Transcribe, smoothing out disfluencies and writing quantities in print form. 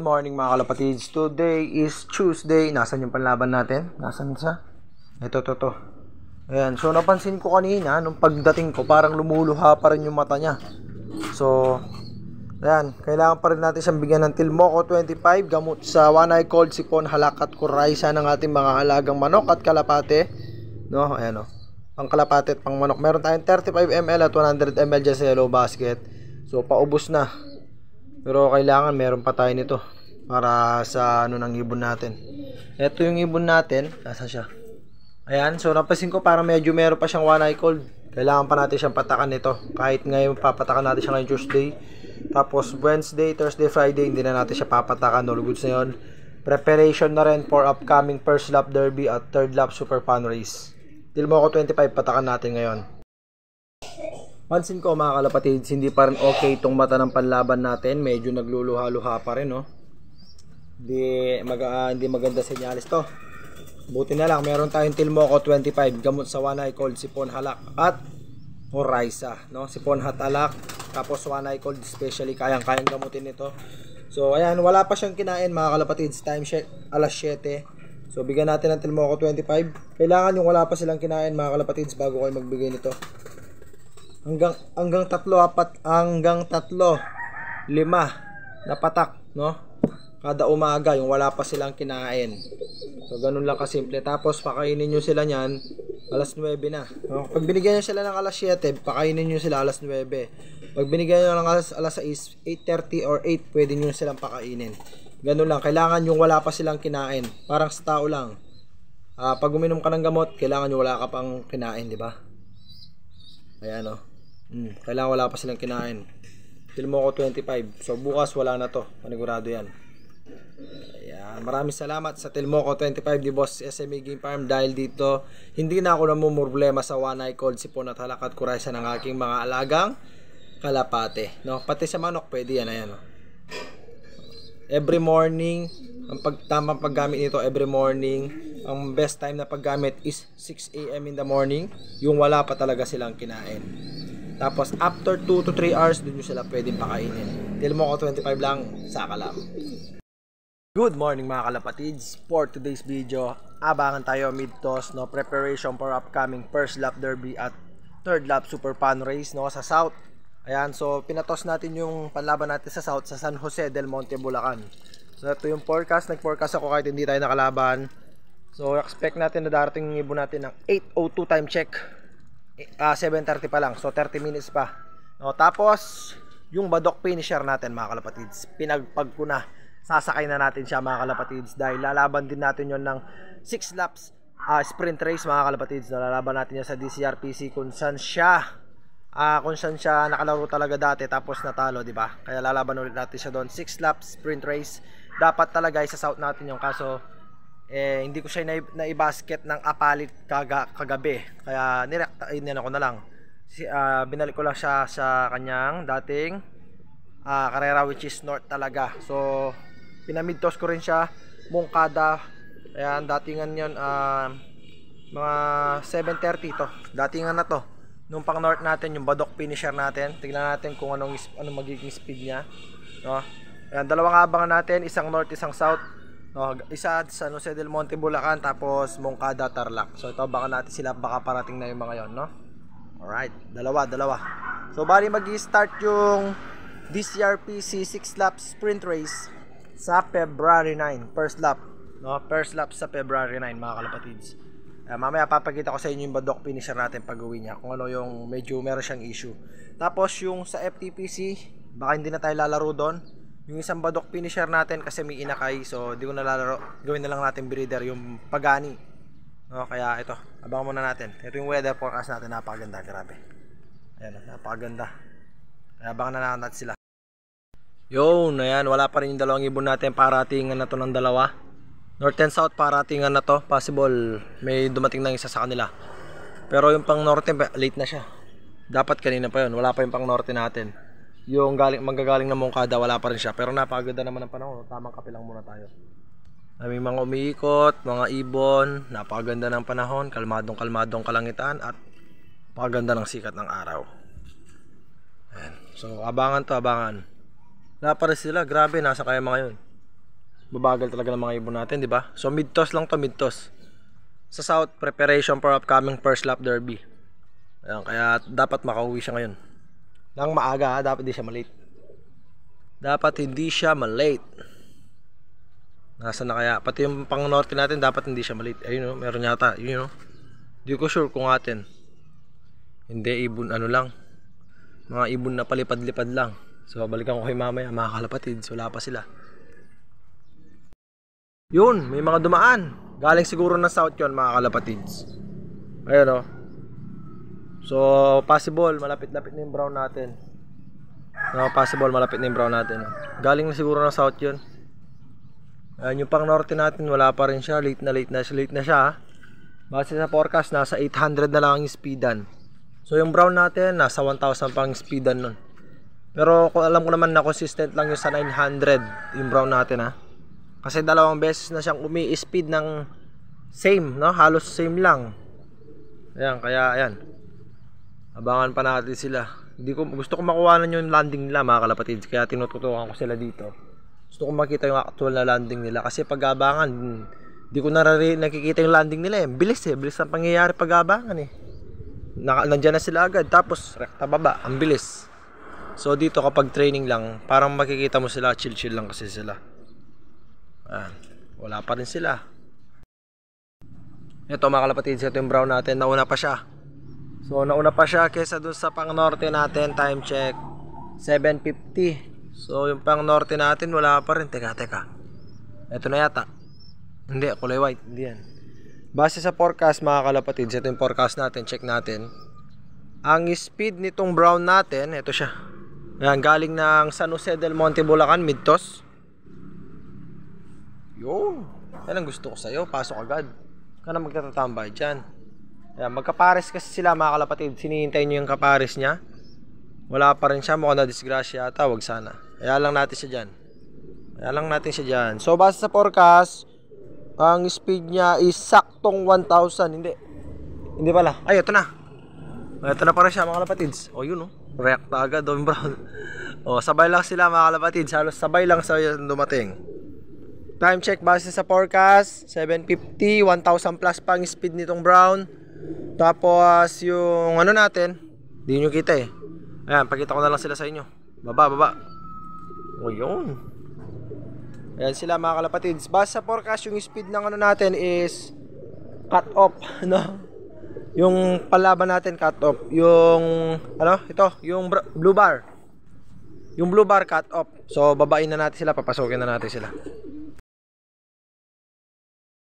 morning mga kalapatids. Today is Tuesday. Nasaan yung panlaban natin? Nasaan siya? Ito. Ayan. So napansin ko kanina nung pagdating ko parang lumuluha pa rin yung mata niya. So ayan. Kailangan pa rin natin siyang bigyan ng Tilmoco 25. Gamot sa one eye cold, sipon, halak at kuraysa ng ating mga alagang manok at kalapate. No? Ayan o. Pang kalapate at pang manok. Meron tayong 35 ml at 100 ml dyan sa yellow basket. So paubos na. Pero kailangan meron pa tayo nito para sa ng ibon natin. Ito yung ibon natin. Nasa siya? Ayan. So napansin ko parang medyo meron pa siyang one eye cold. Kailangan pa natin siyang patakan nito. Kahit ngayon papatakan natin siya ngayong Tuesday. Tapos Wednesday, Thursday, Friday hindi na natin siya papatakan. All goods na yun. Preparation na rin for upcoming first lap derby at third lap super fan race. Tilmoco 25 patakan natin ngayon. Pansin ko mga kalapatids, hindi pa rin okay itong mata ng panlaban natin. Medyo nagluluha-luha pa rin, no? Hindi maganda senyales to. Buti na lang, meron tayong Tilmoco 25. Gamot sa one eye cold, sipon, halak at kuraysa, no? Sipon, halak, tapos one eye cold, especially kayang-kayang gamutin ito. So, ayan, wala pa siyang kinain mga kalapatids. Time check, alas 7. So, bigyan natin ng Tilmoco 25. Kailangan yung wala pa silang kinain mga kalapatids bago kayo magbigay nito. Hanggang 3, 4, hanggang 3, 5 na patak, no? Kada umaga yung wala pa silang kinain. So ganun lang kasimple. Tapos pakainin niyo sila niyan alas 9 na. No? Pag binigyan niyo sila ng alas 7, pakainin niyo sila alas 9. Pag binigyan niyo ng alas 6, 8:30 or 8, pwede niyo silang pakainin. Ganun lang. Kailangan yung wala pa silang kinain. Parang sa tao lang. Pag uminom ka ng gamot, kailangan yung wala ka pang kinain, di ba? Ayan, no? Kailangan wala pa silang kinain. Tilmoco 25. So bukas wala na to. Panigurado yan. Ayan. Maraming salamat sa Tilmoco 25 di Boss SME Game Farm. Dahil dito hindi na ako namumroblema sa one eye cold, sipon at halak at kuraysa ng aking mga alagang kalapate, no? Pati sa manok pwede yan. Ayan, no? Every morning, ang tamang paggamit nito every morning. Ang best time na paggamit is 6 AM in the morning. Yung wala pa talaga silang kinain. Tapos after 2 to 3 hours dun nyo sila pwedeng pakainin. Tilmoco 25 lang, saka lang. Good morning mga kalapatids. For today's video, abangan tayo mid-toss, no? Preparation for upcoming first lap derby at third lap super fan race, no? Sa South. Ayan, so pinatos natin yung panlaban natin sa South sa San Jose del Monte, Bulacan. So ito yung forecast. Nag-forecast ako kahit hindi tayo nakalaban. So expect natin na darating yung ibon natin ng 8:02 time check. 7:30 pa lang, so 30 minutes pa, no? Tapos yung badok finisher natin mga kalapatids, pinagpag ko na, sasakay na natin siya mga kalapatids, dahil lalaban din natin yon ng 6 laps sprint race mga kalapatids. Lalaban natin yan sa DCRPC kung saan siya nakalaro talaga dati tapos natalo, di ba? Kaya lalaban ulit natin siya doon. 6 laps sprint race dapat talaga sa South natin yung, kaso hindi ko siya na-basket ng apalit kagabi. Kaya nirektain ko na lang. Binalik ko lang siya sa kanyang dating karera, which is north talaga. So pinamid-toss ko rin siya, Moncada. Ayan, datingan yun mga 7:30 to. Datingan na to. Nung pang north natin, yung badok finisher natin. Tignan natin kung anong magiging speed niya, no? Ayan, dalawang abangan natin, isang north, isang south. No, isa sa San Jose del Monte, Bulacan, tapos Moncada, Tarlac. So ito, baka natin sila, baka parating na yung mga yon, no? Alright, dalawa. So bali mag-i-start yung DCRPC 6 lap sprint race sa February 9, first lap, no? First lap sa February 9 mga kalapatids. Mamaya papakita ko sa inyo yung badok finisher natin pag uwi niya, kung ano yung medyo meron siyang issue. Tapos yung sa FTPC, baka hindi na tayo lalaro doon. Yung isang badok finisher natin kasi may inakay, so di ko nalalaro. Gawin na lang natin breeder yung pagani, no? Kaya ito, abangan muna natin. Ito yung weather forecast natin, napakaganda, grabe. Ayan, napakaganda. Kaya abangan na natin sila. Yun, ayan, wala pa rin yung dalawang ibon natin. Paratingan na to ng dalawa. North and South, paratingan na to. Possible may dumating na isa sa kanila. Pero yung pang Norte, late na siya. Dapat kanina pa yun, wala pa yung pang Norte natin. Yung manggagaling ng Moncada, wala pa rin siya. Pero napakaganda naman ng panahon. Tamang kape lang muna tayo. Aming mga umiikot, mga ibon. Napakaganda ng panahon. Kalmadong kalangitan. At napakaganda ng sikat ng araw. Ayan. So abangan to, abangan. Wala pa rin sila, grabe, nasa kaya mga yun. Babagal talaga ng mga ibon natin, di ba? So mid-toss lang to, mid-toss. Sa South, preparation for upcoming first lap derby. Ayan, kaya dapat makauwi siya ngayon. Nang maaga, dapat hindi siya malate. Dapat hindi siya malate. Nasaan na kaya? Pati yung pang norte natin, dapat hindi siya malate. Ayun, meron yata. Yun, Di ko sure kung atin. Hindi, ibon ano lang. Mga ibon na palipad-lipad lang. So balikan ko kay mamaya, mga kalapatids. Wala pa sila. Yun, may mga dumaan. Galing siguro ng south yun, mga kalapatids. Ayun So possible, malapit-lapit na yung brown natin. Possible, malapit na yung brown natin. Galing na siguro ng south yun. Ayun, yung pang norte natin, wala pa rin siya. Late na siya. Base sa forecast, nasa 800 na lang ang speedan. So yung brown natin, nasa 1,000 pang speedan nun. Pero kung alam ko naman na consistent lang yung sa 900 yung brown natin Kasi dalawang beses na siyang umi-speed ng same, halos same lang. Ayan, kaya ayan. Abangan pa natin sila. Gusto ko makuhanan yung landing nila, mga kalapatids. Kaya tinututukan ko sila dito. Gusto ko makita yung actual na landing nila. Kasi pag-abangan, di ko nakikita yung landing nila Bilis ang pangyayari pag-abangan Nandiyan na sila agad. Tapos rekta baba, ang bilis. So dito kapag training lang, parang makikita mo sila, chill lang kasi sila. Wala pa rin sila. Ito mga kalapatids, ito yung brown natin. Nauna pa siya. So nauna pa siya kesa dun sa pang norte natin. Time check 7:50. So yung pang norte natin wala pa rin. Teka. Ito na yata. Hindi, kulay white. Hindi yan. Base sa forecast mga kalapatids, ito yung forecast natin. Check natin. Ang speed nitong brown natin, ito siya. Ayan, galing ng San Jose del Monte, Bulacan, mid-toss. Yun. Yan ang gusto ko sa'yo. Pasok agad. Ka na magtatatambay dyan. Ayan, magkapares kasi sila mga kalapatids. Sinihintay nyo yung kapares niya. Wala pa rin siya. Mukhang na disgrasya ata. Wag sana. Kaya lang natin siya dyan. So base sa forecast, ang speed niya is saktong 1,000. Hindi pala. Ay, ito na. Ito na para siya mga kalapatids. Yun react na agad yung brown. Sabay lang sila mga kalapatids. Halos sabay lang sa dumating. Time check base sa forecast 7:50, 1,000 plus pang speed nitong brown. Tapos yung natin, hindi nyo kita Ayan, pakita ko na lang sila sa inyo. Baba. Yun. Ayan sila mga kalapatids. Base sa forecast, yung speed ng natin is cut off, Yung palaban natin cut off. Yung yung blue bar. Yung blue bar cut off. So babain na natin sila, papasukin na natin sila.